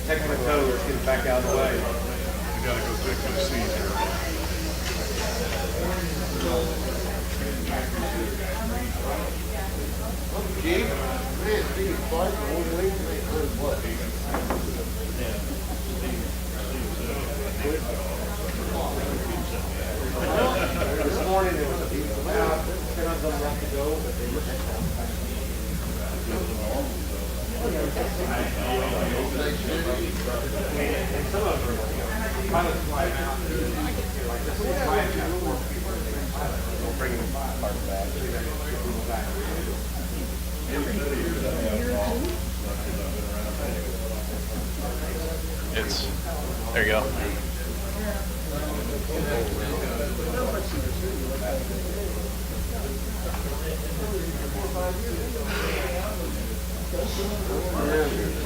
Protect my toe, let's get it back out of the way. You gotta go fix my seat here. Gee, man, Steve's flight for 1 week, what? This morning there was a decent amount, 10 of them left to go, but they were and some of them are pilots flying out. Like this is flying out. We'll bring them back. There you go.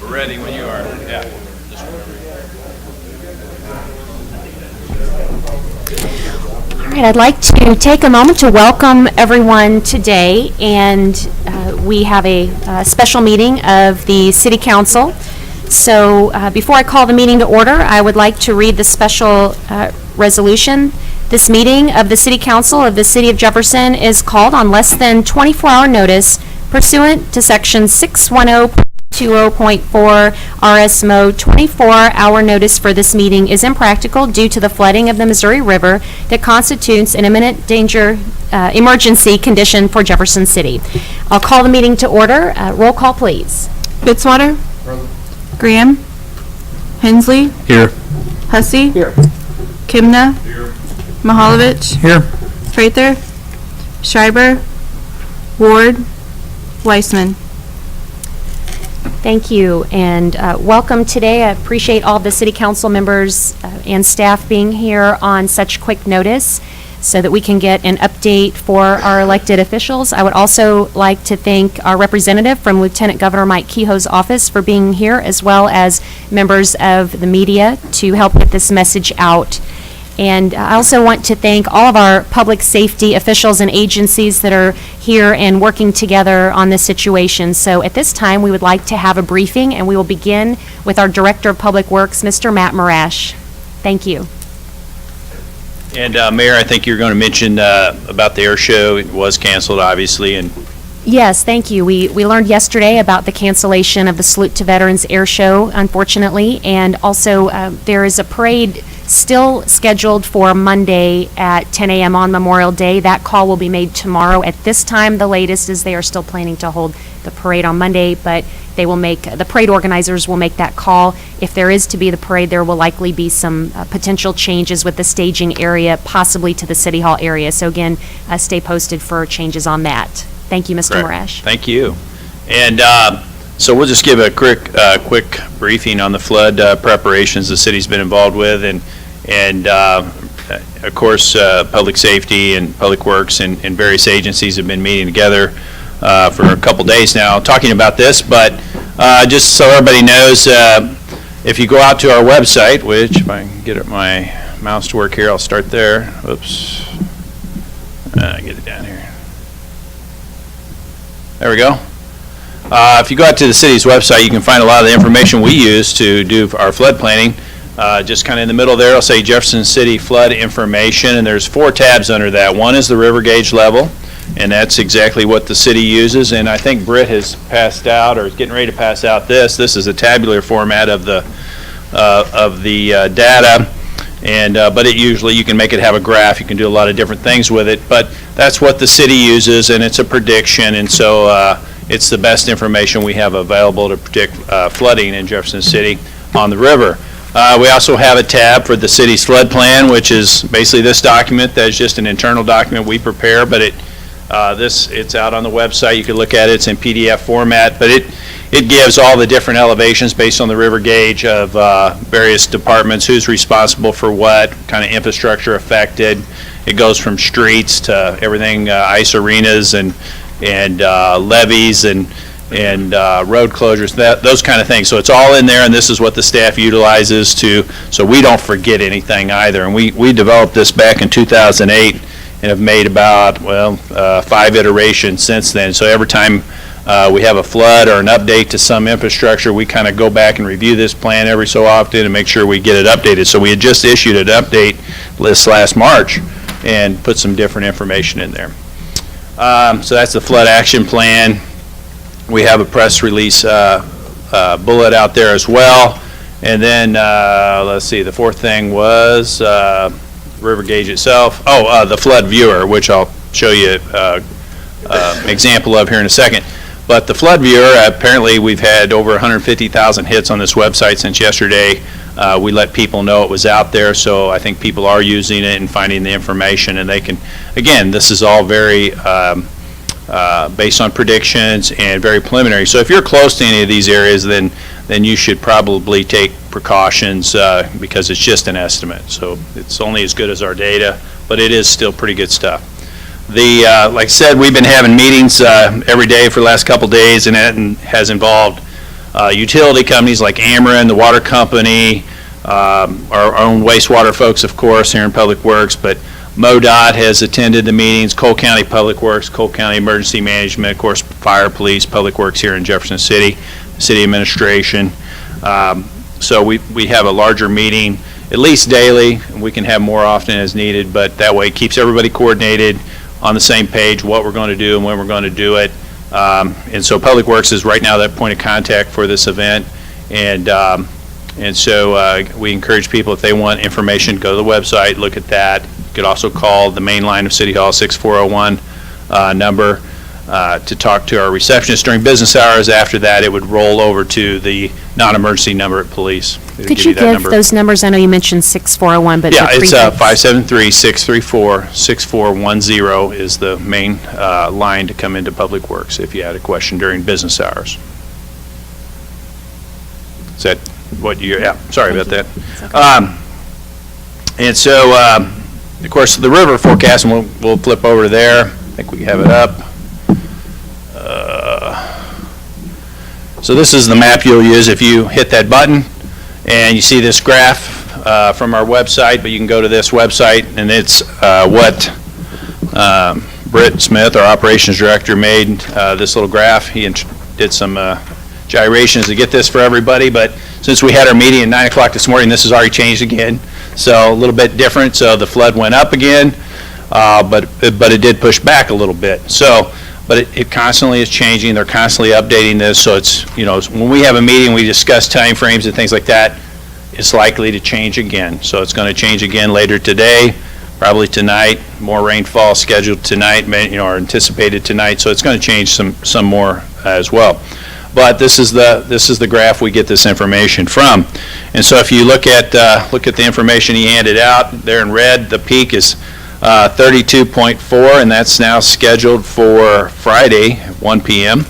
We're ready when you are. Yeah. All right, I'd like to take a moment to welcome everyone today, and we have a special meeting of the City Council. So before I call the meeting to order, I would like to read the special resolution. This meeting of the City Council of the City of Jefferson is called on less than 24-hour notice pursuant to Section 610.20.4 RS Mode. 24-hour notice for this meeting is impractical due to the flooding of the Missouri River that constitutes an imminent danger emergency condition for Jefferson City. I'll call the meeting to order. Roll call, please. Fitzwater. Graham. Hensley. Here. Hussey. Here. Kimna. Here. Mahalovich. Here. Prather. Schreiber. Ward. Weissman. Thank you, and welcome today. I appreciate all the City Council members and staff being here on such quick notice so that we can get an update for our elected officials. I would also like to thank our representative from Lieutenant Governor Mike Kehoe's office for being here, as well as members of the media to help get this message out. And I also want to thank all of our public safety officials and agencies that are here and working together on this situation. So at this time, we would like to have a briefing, and we will begin with our Director of Public Works, Mr. Matt Marash. Thank you. And Mayor, I think you're going to mention about the air show. It was canceled, obviously, and Yes, thank you. We learned yesterday about the cancellation of the Salute to Veterans Air Show, unfortunately, and also there is a parade still scheduled for Monday at 10 a.m. on Memorial Day. That call will be made tomorrow. At this time, the latest is they are still planning to hold the parade on Monday, but they will the parade organizers will make that call. If there is to be the parade, there will likely be some potential changes with the staging area, possibly to the City Hall area. So again, stay posted for changes on that. Thank you, Mr. Marash. Thank you. And so we'll just give a quick briefing on the flood preparations the city's been involved with, and of course, public safety and public works and various agencies have been meeting together for a couple days now talking about this. But just so everybody knows, if you go out to our website, which if I can get my mouse to work here, I'll start there. Oops. Get it down here. There we go. If you go out to the city's website, you can find a lot of the information we use to do our flood planning. Just kind of in the middle there, it'll say Jefferson City Flood Information, and there's 4 tabs under that. One is the river gauge level, and that's exactly what the city uses. And I think Britt has passed out, or is getting ready to pass out this. This is a tabular format of the data. And, but it usually, you can make it have a graph, you can do a lot of different things with it, but that's what the city uses, and it's a prediction, and so it's the best information we have available to predict flooding in Jefferson City on the river. We also have a tab for the city's flood plan, which is basically this document. That's just an internal document we prepare, but it's out on the website. You can look at it. It's in PDF format, but it gives all the different elevations based on the river gauge of various departments, who's responsible for what, kind of infrastructure affected. It goes from streets to everything, ice arenas and levees and road closures, those kind of things. So it's all in there, and this is what the staff utilizes so we don't forget anything either. And we developed this back in 2008 and have made about, 5 iterations since then. So every time we have a flood or an update to some infrastructure, we kind of go back and review this plan every so often and make sure we get it updated. So we had just issued an update list last March and put some different information in there. So that's the flood action plan. We have a press release bullet out there as well. And then, let's see, the fourth thing was river gauge itself. The flood viewer, which I'll show you an example of here in a second. But the flood viewer, apparently we've had over 150,000 hits on this website since yesterday. We let people know it was out there, so I think people are using it and finding the information, and they can, again, this is all very based on predictions and very preliminary. So if you're close to any of these areas, then you should probably take precautions because it's just an estimate. So it's only as good as our data, but it is still pretty good stuff. Like I said, we've been having meetings every day for the last couple days, and that has involved utility companies like Ameren, the water company, our own wastewater folks, of course, here in Public Works, but MoDOT has attended the meetings, Cole County Public Works, Cole County Emergency Management, of course, Fire, Police, Public Works here in Jefferson City, City Administration. So we have a larger meeting, at least daily, and we can have more often as needed, but that way it keeps everybody coordinated on the same page, what we're going to do and when we're going to do it. And so Public Works is right now that point of contact for this event. And so we encourage people, if they want information, go to the website, look at that. You could also call the main line of City Hall, 6401 number, to talk to our receptionist during business hours. After that, it would roll over to the non-emergency number at police. Could you give those numbers? I know you mentioned 6401, but yeah, it's 573-634-6410 is the main line to come into Public Works if you had a question during business hours. Is that what you? Yeah. Sorry about that. Okay. And so, of course, the river forecast, and we'll flip over there. I think we have it up. So this is the map you'll use if you hit that button, and you see this graph from our website, but you can go to this website, and it's what Britt Smith, our operations director, made this little graph. He did some gyrations to get this for everybody, but since we had our meeting at 9 o'clock this morning, this has already changed again, so a little bit different. So the flood went up again, but it did push back a little bit. So. But it constantly is changing. They're constantly updating this. So it's, when we have a meeting, we discuss time frames and things like that, it's likely to change again. So it's going to change again later today, probably tonight. More rainfall scheduled tonight, or anticipated tonight. So it's going to change some more as well. But this is the graph we get this information from. And so if you look at the information he handed out there in red, the peak is 32.4, and that's now scheduled for Friday at 1 p.m.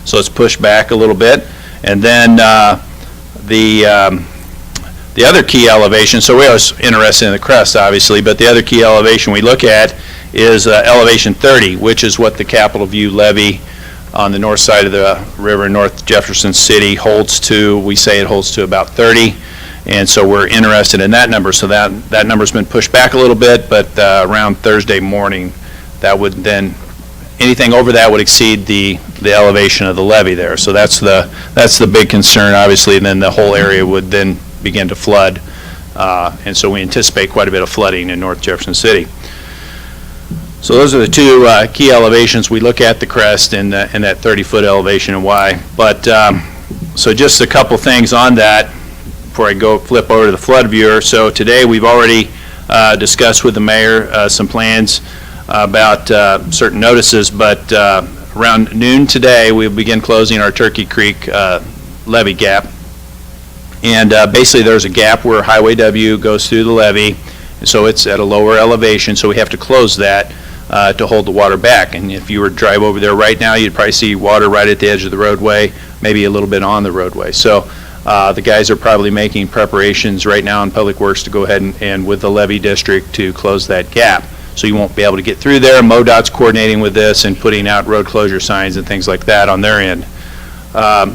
So it's pushed back a little bit. And then the other key elevation, so we're always interested in the crest, obviously, but the other key elevation we look at is elevation 30, which is what the Capitol View levee on the north side of the river in North Jefferson City holds to. We say it holds to about 30. And so we're interested in that number. So that number's been pushed back a little bit, but around Thursday morning, that would then, anything over that would exceed the elevation of the levee there. So that's the big concern, obviously, and then the whole area would then begin to flood. And so we anticipate quite a bit of flooding in North Jefferson City. So those are the two key elevations. We look at the crest and that 30-foot elevation and why. But so just a couple things on that. before I go flip over to the flood viewer. So today we've already discussed with the mayor some plans about certain notices, but around noon today we'll begin closing our Turkey Creek levee gap. And basically there's a gap where Highway W goes through the levee, and so it's at a lower elevation, so we have to close that to hold the water back. And if you were to drive over there right now, you'd probably see water right at the edge of the roadway, maybe a little bit on the roadway. So the guys are probably making preparations right now in Public Works to go ahead and with the levee district to close that gap. So you won't be able to get through there. MoDOT's coordinating with this and putting out road closure signs and things like that on their end.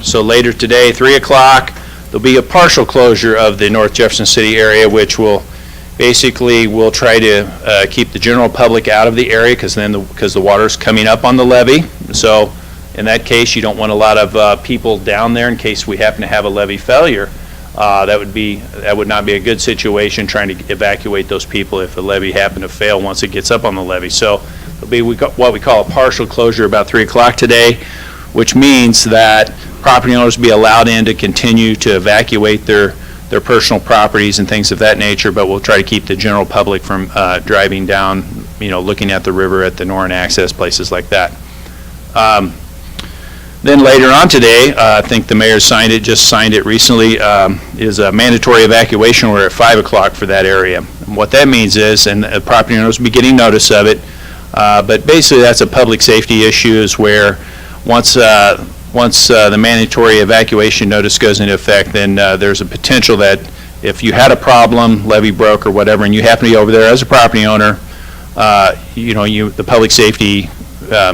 So later today, 3 o'clock, there'll be a partial closure of the North Jefferson City area, which will basically we'll try to keep the general public out of the area because the water's coming up on the levee. So in that case, you don't want a lot of people down there in case we happen to have a levee failure. That would not be a good situation trying to evacuate those people if the levee happened to fail once it gets up on the levee. So it'll be what we call a partial closure about 3 o'clock today, which means that property owners will be allowed in to continue to evacuate their personal properties and things of that nature, but we'll try to keep the general public from driving down, looking at the river at the Norrin access, places like that. Then later on today, I think the mayor just signed it recently, is a mandatory evacuation order at 5 o'clock for that area. And what that means is, and the property owners will be getting notice of it, but basically that's a public safety issue is where once the mandatory evacuation notice goes into effect, then there's a potential that if you had a problem, levee broke or whatever, and you happen to be over there as a property owner, the public safety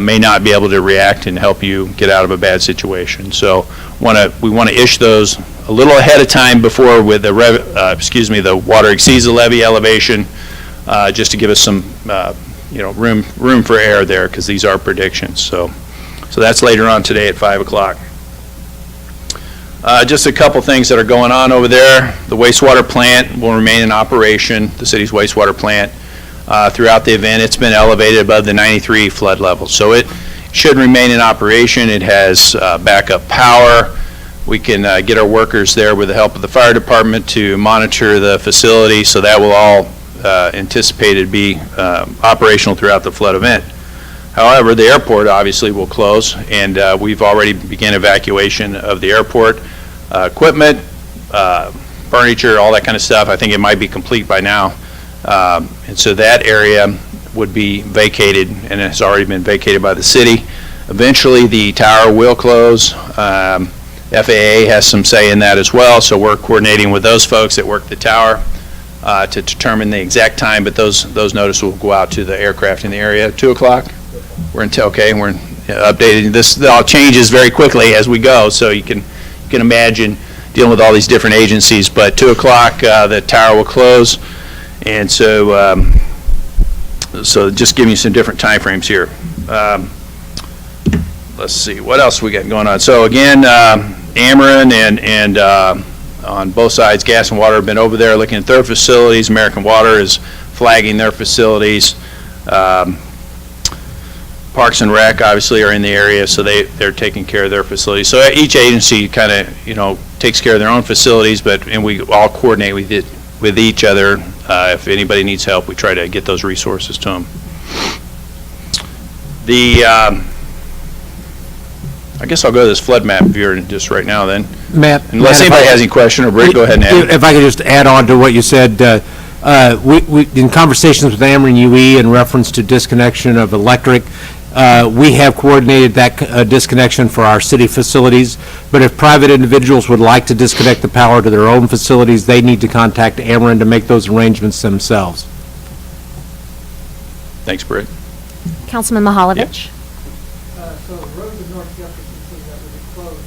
may not be able to react and help you get out of a bad situation. So we want to issue those a little ahead of time before with the water exceeds the levee elevation, just to give us some room for error there, because these are predictions. So that's later on today at 5 o'clock. Just a couple things that are going on over there. The wastewater plant will remain in operation, the city's wastewater plant. Throughout the event, it's been elevated above the 93 flood level. So it should remain in operation. It has backup power. We can get our workers there with the help of the fire department to monitor the facility, so that will all anticipated to be operational throughout the flood event. However, the airport obviously will close, and we've already begun evacuation of the airport equipment, furniture, all that kind of stuff. I think it might be complete by now. And so that area would be vacated, and has already been vacated by the city. Eventually, the tower will close. FAA has some say in that as well, so we're coordinating with those folks that work the tower to determine the exact time, but those notices will go out to the aircraft in the area. 2 o'clock? We're updating. This all changes very quickly as we go, so you can imagine dealing with all these different agencies, but 2 o'clock the tower will close. And so just giving you some different time frames here. Let's see, what else we got going on? So again, Ameren and on both sides, gas and water have been over there looking at their facilities. American Water is flagging their facilities. Parks and Rec obviously are in the area, so they're taking care of their facilities. So each agency kind of takes care of their own facilities, and we all coordinate with each other. If anybody needs help, we try to get those resources to them. I guess I'll go to this flood map viewer just right now then. Matt, unless anybody has any question, or Britt, go ahead and add. If I could just add on to what you said, we in conversations with Ameren UE in reference to disconnection of electric, we have coordinated that disconnection for our city facilities, but if private individuals would like to disconnect the power to their own facilities, they need to contact Ameren to make those arrangements themselves. Thanks, Britt. Councilman Mahalovich. So the roads in North Jefferson City that would be closed,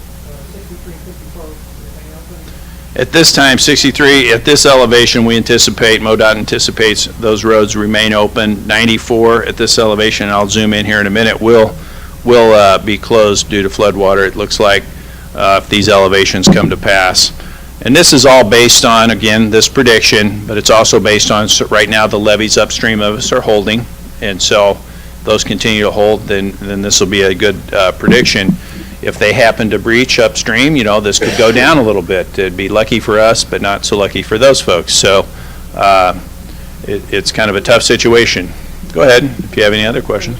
63 and 54 remain open? At this time, 63, at this elevation, we anticipate, MoDOT anticipates those roads remain open. 94 at this elevation, I'll zoom in here in a minute, will be closed due to flood water, it looks like, if these elevations come to pass. And this is all based on, again, this prediction, but it's also based on, so right now, the levees upstream of us are holding, and so those continue to hold, then this will be a good prediction. if they happen to breach upstream, this could go down a little bit. It'd be lucky for us, but not so lucky for those folks. So it's kind of a tough situation. Go ahead, if you have any other questions.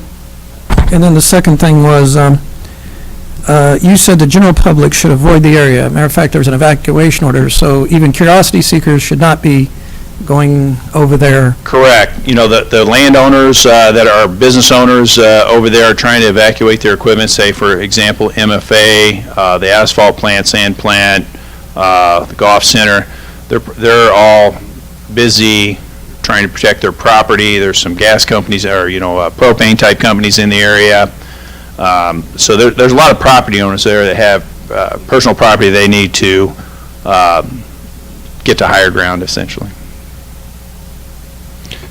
And then the second thing was, you said the general public should avoid the area. Matter of fact, there's an evacuation order, so even curiosity seekers should not be going over there. Correct. The landowners that are business owners over there are trying to evacuate their equipment, say, for example, MFA, the asphalt plant, sand plant, the golf center. They're all busy trying to protect their property. There's some gas companies or, propane type companies in the area. So there's a lot of property owners there that have personal property they need to get to higher ground, essentially.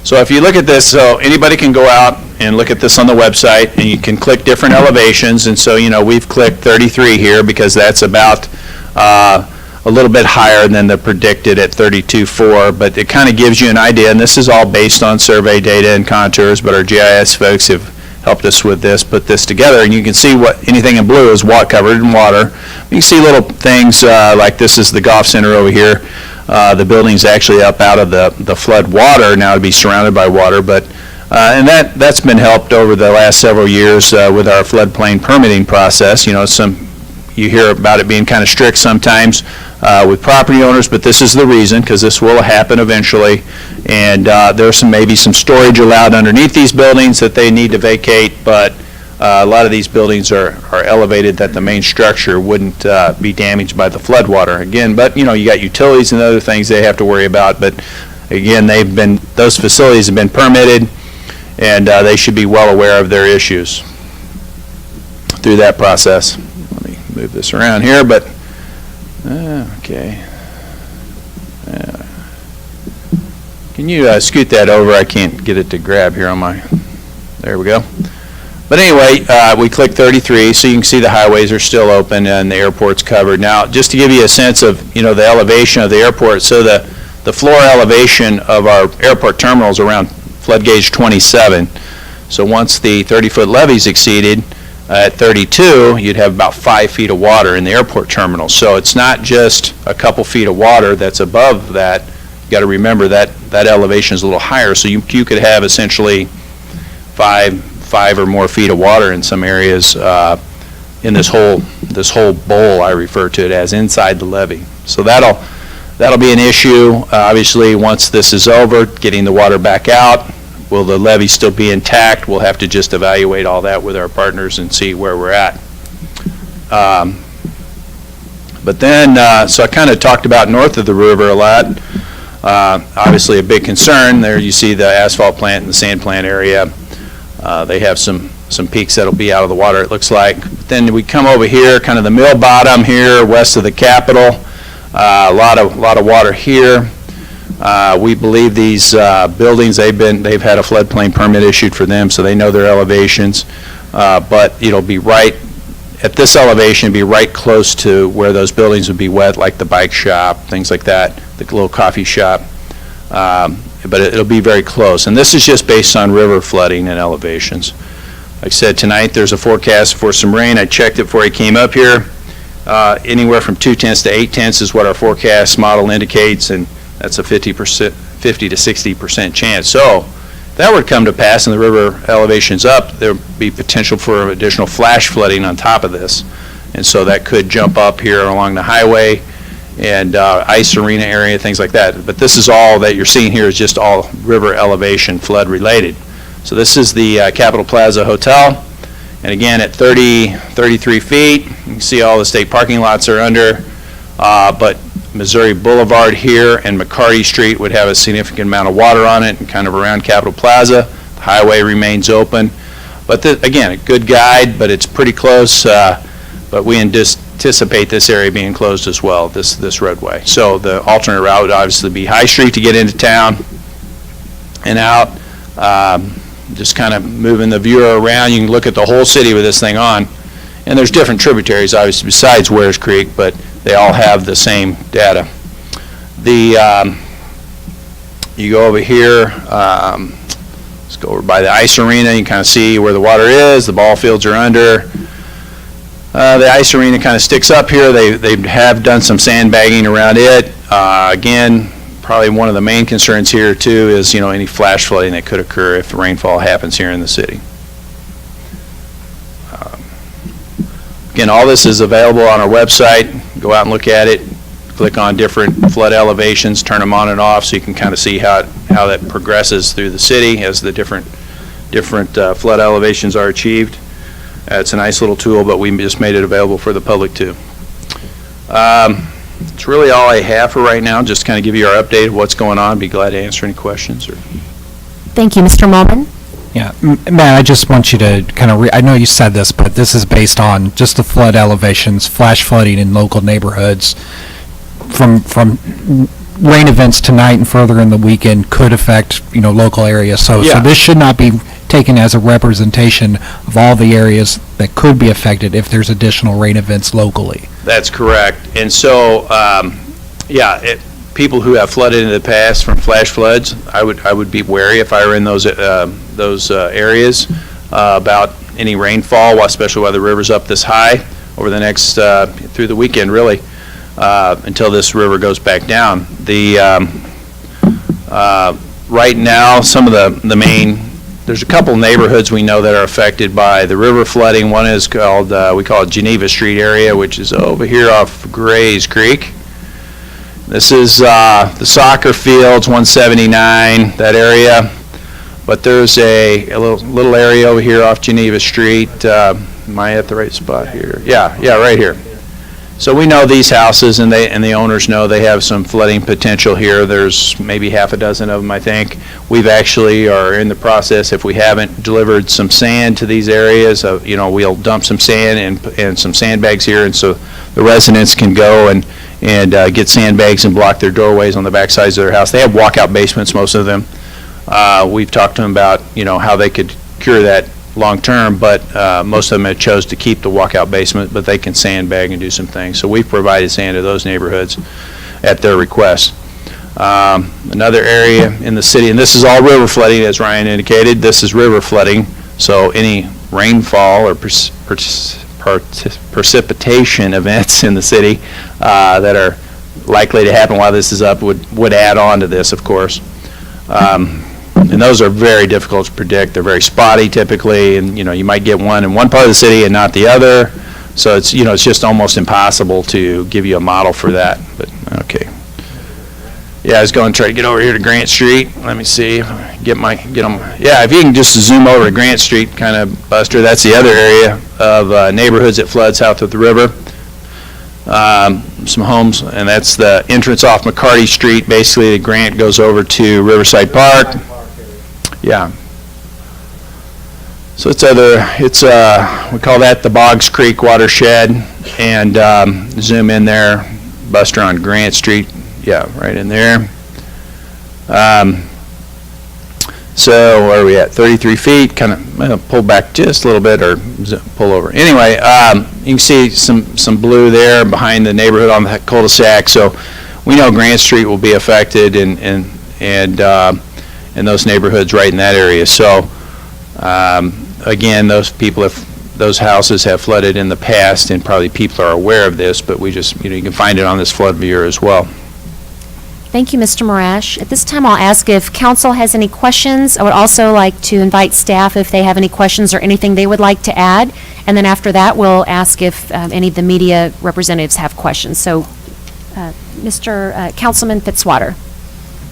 So if you look at this, so anybody can go out and look at this on the website, and you can click different elevations. And so, we've clicked 33 here because that's about a little bit higher than the predicted at 32.4, but it kind of gives you an idea, and this is all based on survey data and contours, but our GIS folks have helped us with this, put this together, and you can see what anything in blue is covered in water. You can see little things like this is the golf center over here. The building's actually up out of the flood water now to be surrounded by water, but and that's been helped over the last several years with our floodplain permitting process. You hear about it being kind of strict sometimes with property owners, but this is the reason, because this will happen eventually. And there's maybe some storage allowed underneath these buildings that they need to vacate, but a lot of these buildings are elevated that the main structure wouldn't be damaged by the flood water. Again, but you got utilities and other things they have to worry about. But again, those facilities have been permitted, and they should be well aware of their issues through that process. Let me move this around here, but okay. Can you scoot that over? I can't get it to grab here on my. There we go. But anyway, we click 33, so you can see the highways are still open and the airport's covered. Now, just to give you a sense of, the elevation of the airport, so the floor elevation of our airport terminal is around flood gauge 27. So once the 30-foot levee is exceeded at 32, you'd have about 5 feet of water in the airport terminal. So it's not just a couple feet of water that's above that. You got to remember that elevation is a little higher, so you could have essentially 5 or more feet of water in some areas in this whole bowl. I refer to it as inside the levee. So that'll be an issue. Obviously, once this is over, getting the water back out. Will the levee still be intact? We'll have to just evaluate all that with our partners and see where we're at. But then, so I kind of talked about north of the river a lot. Obviously, a big concern. There you see the asphalt plant and the sand plant area. They have some peaks that'll be out of the water, it looks like. But then we come over here, kind of the mill bottom here, west of the Capitol. A lot of water here. We believe these buildings, they've had a floodplain permit issued for them, so they know their elevations. But it'll be right at this elevation, be right close to where those buildings would be wet, like the bike shop, things like that, the little coffee shop. But it'll be very close. And this is just based on river flooding and elevations. Like I said, tonight there's a forecast for some rain. I checked it before I came up here. Anywhere from 0.2 to 0.8 is what our forecast model indicates, and that's a 50 to 60% chance. So if that would come to pass and the river elevation's up, there would be potential for additional flash flooding on top of this. And so that could jump up here along the highway and ice arena area, things like that. But this is all that you're seeing here is just all river elevation flood related. So this is the Capitol Plaza Hotel. And again, at 33 feet, you can see all the state parking lots are under. But Missouri Boulevard here and McCarty Street would have a significant amount of water on it and kind of around Capitol Plaza. The highway remains open. But again, a good guide, but it's pretty close. But we anticipate this area being closed as well, this roadway. So the alternate route would obviously be High Street to get into town and out. Just kind of moving the viewer around. You can look at the whole city with this thing on. And there's different tributaries, obviously, besides Wares Creek, but they all have the same data. You go over here, let's go over by the ice arena. You can kind of see where the water is. The ball fields are under. The ice arena kind of sticks up here. They have done some sandbagging around it. Again, probably one of the main concerns here too is, any flash flooding that could occur if rainfall happens here in the city. Again, all this is available on our website. Go out and look at it. Click on different flood elevations, turn them on and off, so you can kind of see how that progresses through the city as the different flood elevations are achieved. It's a nice little tool, but we just made it available for the public too. It's really all I have for right now. Just kind of give you our update of what's going on. Be glad to answer any questions. Thank you, Mr. Mulman. Yeah, Matt, I just want you to kind of, I know you said this, but this is based on just the flood elevations, flash flooding in local neighborhoods from rain events tonight and further in the weekend could affect, local areas. So this should not be taken as a representation of all the areas that could be affected if there's additional rain events locally. That's correct. And so, people who have flooded in the past from flash floods, I would be wary if I were in those areas about any rainfall, especially while the river's up this high over the next through the weekend, really, until this river goes back down. Right now, some of the main, there's a couple neighborhoods we know that are affected by the river flooding. One is called, we call it Geneva Street area, which is over here off Gray's Creek. This is the soccer fields, 179, that area. But there's a little area over here off Geneva Street. Am I at the right spot here? Yeah, right here. So we know these houses, and the owners know they have some flooding potential here. There's maybe half a dozen of them, I think. We've actually are in the process, if we haven't delivered some sand to these areas, we'll dump some sand and some sandbags here, and so the residents can go and get sandbags and block their doorways on the back sides of their house. They have walkout basements, most of them. We've talked to them about, how they could cure that long-term, but most of them have chose to keep the walkout basement, but they can sandbag and do some things. So we've provided sand to those neighborhoods at their request. Another area in the city, and this is all river flooding, as Ryan indicated. This is river flooding, so any rainfall or precipitation events in the city that are likely to happen while this is up would add on to this, of course. And those are very difficult to predict. They're very spotty typically, and you might get one in one part of the city and not the other. So it's it's just almost impossible to give you a model for that. But okay. Yeah, I was going to try to get over here to Grant Street. Let me see if I get them. Yeah, if you can just zoom over to Grant Street, kind of, Buster. That's the other area of neighborhoods that flood south of the river. Some homes, and that's the entrance off McCarty Street. Basically, the Grant goes over to Riverside Park. Yeah. So we call that the Boggs Creek watershed, and zoom in there, Buster, on Grant Street. Yeah, right in there. So where are we at? 33 feet. Kind of pull back just a little bit, or pull over. Anyway, you can see some blue there behind the neighborhood on the cul-de-sac. So we know Grant Street will be affected, and those neighborhoods right in that area. So again, those houses have flooded in the past, and probably people are aware of this, but we just, you can find it on this flood viewer as well. Thank you, Mr. Morash. At this time, I'll ask if council has any questions. I would also like to invite staff if they have any questions or anything they would like to add. And then after that, we'll ask if any of the media representatives have questions. So, Councilman Fitzwater.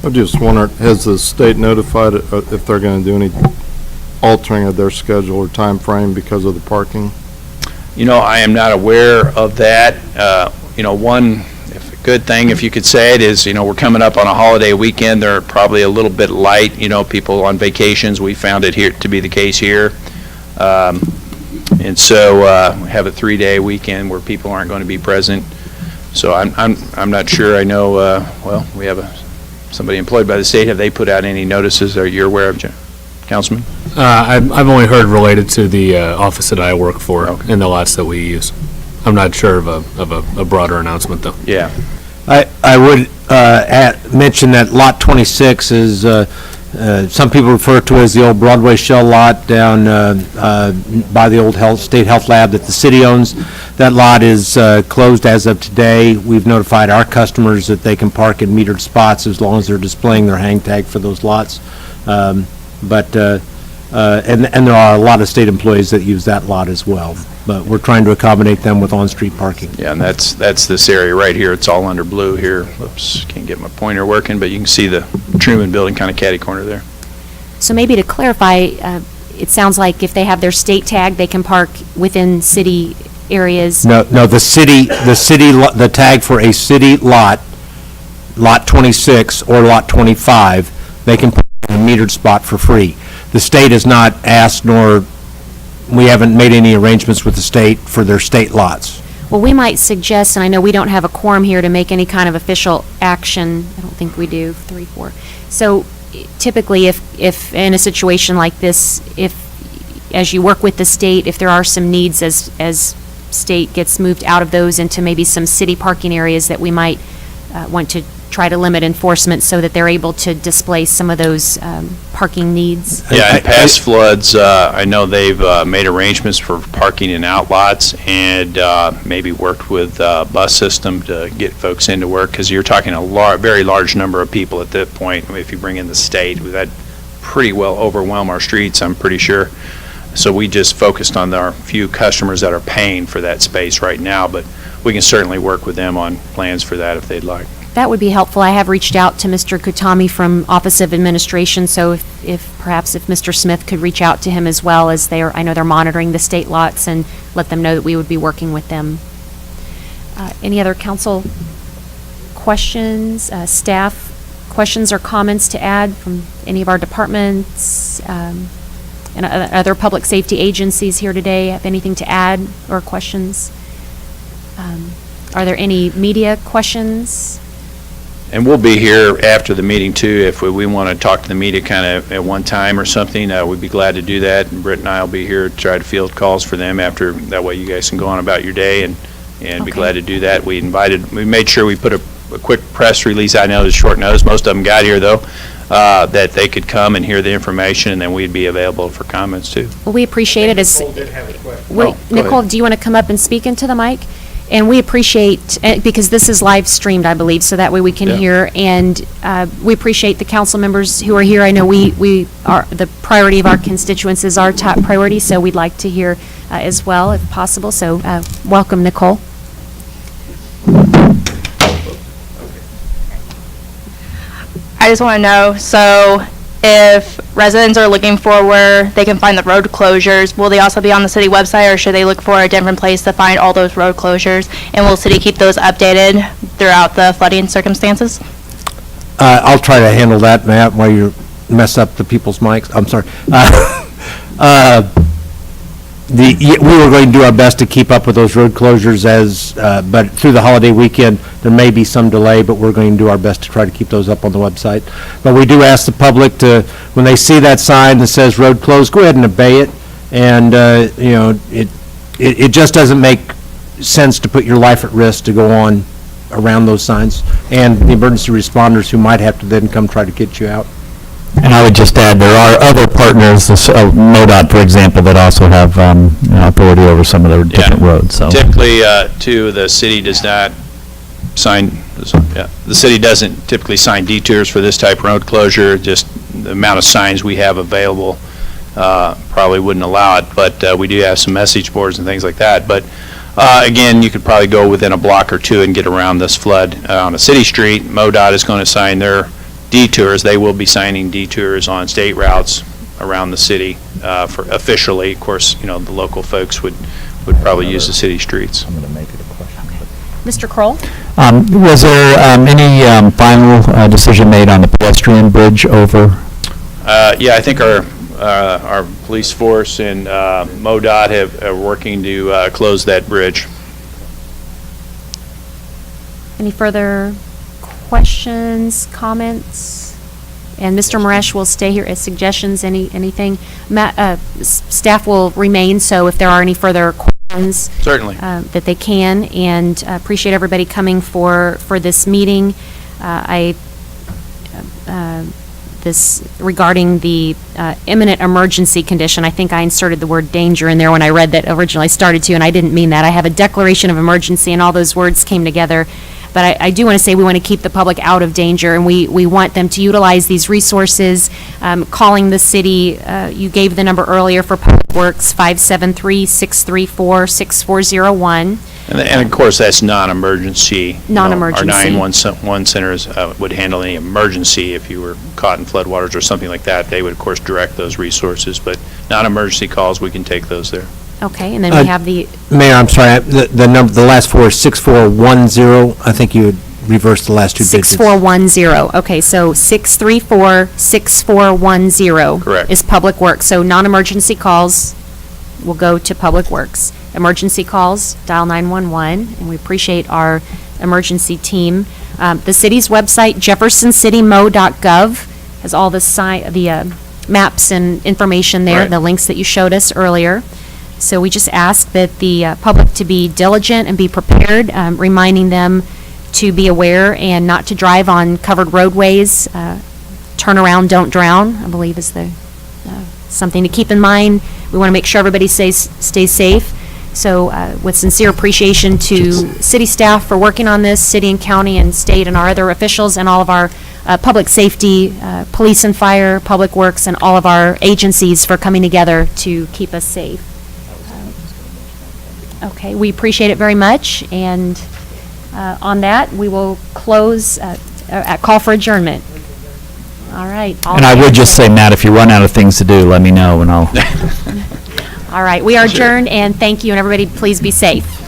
I just wonder, has the state notified if they're going to do any altering of their schedule or time frame because of the parking? I am not aware of that. One good thing, if you could say it, is, we're coming up on a holiday weekend. They're probably a little bit light, people on vacations. We found it here to be the case here. And so we have a 3-day weekend where people aren't going to be present. So I'm not sure. I know, we have somebody employed by the state. Have they put out any notices that you're aware of, Councilman? I've only heard related to the office that I work for and the lots that we use. I'm not sure of a broader announcement, though. Yeah. I would mention that Lot 26 is some people refer to as the old Broadway Shell lot down by the old State Health Lab that the city owns. That lot is closed as of today. We've notified our customers that they can park in metered spots as long as they're displaying their hang tag for those lots. And there are a lot of state employees that use that lot as well. But we're trying to accommodate them with on-street parking. Yeah, and that's this area right here. It's all under blue here. Whoops, can't get my pointer working, but you can see the Truman Building kind of catty corner there. So maybe to clarify, it sounds like if they have their state tag, they can park within city areas. No, the tag for a city lot, Lot 26 or Lot 25, they can park in a metered spot for free. The state has not asked, nor we haven't made any arrangements with the state for their state lots. Well, we might suggest, and I know we don't have a quorum here to make any kind of official action. I don't think we do, 3, 4. So typically, if in a situation like this, as you work with the state, if there are some needs as state gets moved out of those into maybe some city parking areas that we might want to try to limit enforcement so that they're able to displace some of those parking needs. Yeah, in past floods, I know they've made arrangements for parking in outlots and maybe worked with bus system to get folks into work, because you're talking a very large number of people at that point. I mean, if you bring in the state, we've had pretty well overwhelm our streets, I'm pretty sure. So we just focused on our few customers that are paying for that space right now, but we can certainly work with them on plans for that if they'd like. That would be helpful. I have reached out to Mr. Kutami from Office of Administration, so if perhaps Mr. Smith could reach out to him as well, as I know they're monitoring the state lots, and let them know that we would be working with them. Any other council questions, staff questions or comments to add from any of our departments and other public safety agencies here today? Have anything to add or questions? Are there any media questions? And we'll be here after the meeting too. If we want to talk to the media kind of at one time or something, we'd be glad to do that. And Britt and I will be here to try to field calls for them after. That way you guys can go on about your day and be glad to do that. We made sure we put a quick press release. I know it's short notice. Most of them got here though, that they could come and hear the information, and then we'd be available for comments too. Well, we appreciate it. Nicole did have a question. Wait, go Nicole, ahead. do you want to come up and speak into the mic? And we appreciate, because this is live streamed, I believe, so that way we can Yeah. hear. And we appreciate the council members who are here. I know we are, the priority of our constituents is our top priority, so we'd like to hear as well if possible. So welcome, Nicole. I just want to know, so if residents are looking for where they can find the road closures, will they also be on the city website, or should they look for a different place to find all those road closures? And will city keep those updated throughout the flooding circumstances? I'll try to handle that, Matt, while you mess up the people's mics. I'm sorry. We were going to do our best to keep up with those road closures but through the holiday weekend, there may be some delay, but we're going to do our best to try to keep those up on the website. But we do ask the public to, when they see that sign that says road closed, go ahead and obey it. And, it just doesn't make sense to put your life at risk to go on around those signs, and the emergency responders who might have to then come try to get you out. And I would just add, there are other partners, MoDOT, for example, that also have authority over some of the different roads. So Typically, too, the city does not sign, the city doesn't typically sign detours for this type of road closure. Just the amount of signs we have available probably wouldn't allow it, but we do have some message boards and things like that. But again, you could probably go within a block or two and get around this flood on a city street. MoDOT is going to sign their detours. They will be signing detours on state routes around the city for officially. Of course, the local folks would probably use the city streets. I'm going to make it a question. Mr. Kroll? Was there any final decision made on the pedestrian bridge over? Yeah, I think our police force and MoDOT are working to close that bridge. Any further questions, comments? And Mr. Maresh will stay here as suggestions, anything. Staff will remain, so if there are any further questions. Certainly. That they can, and appreciate everybody coming for this meeting. I this regarding the imminent emergency condition. I think I inserted the word danger in there when I read that originally. I started to, and I didn't mean that. I have a declaration of emergency, and all those words came together. But I do want to say we want to keep the public out of danger, and we want them to utilize these resources. Calling the city, you gave the number earlier for Public Works, 573-634-6401. And of course, that's non-emergency. Non-emergency. Our 911 centers would handle any emergency if you were caught in floodwaters or something like that. They would, of course, direct those resources, but non-emergency calls, we can take those there. Okay, and then we have the, Mayor, I'm sorry, the number, the last four is 6410. I think you had reversed the last two digits. 6410. Okay, so 634-6410. Correct. Is Public Works. So non-emergency calls will go to Public Works. Emergency calls, dial 911, and we appreciate our emergency team. The city's website, jeffersoncitymo.gov, has all the maps and information there, Right. the links that you showed us earlier. So we just ask that the public to be diligent and be prepared, reminding them to be aware and not to drive on covered roadways. Turn around, don't drown, I believe is the something to keep in mind. We want to make sure everybody stays safe. So with sincere appreciation to city staff for working on this, city and county and state and our other officials and all of our public safety, police and fire, public works, and all of our agencies for coming together to keep us safe. Okay, we appreciate it very much, and on that, we will close at call for adjournment. All right. And I would just say, Matt, if you run out of things to do, let me know and I'll. All right, we are adjourned, and thank you, and everybody, please be safe.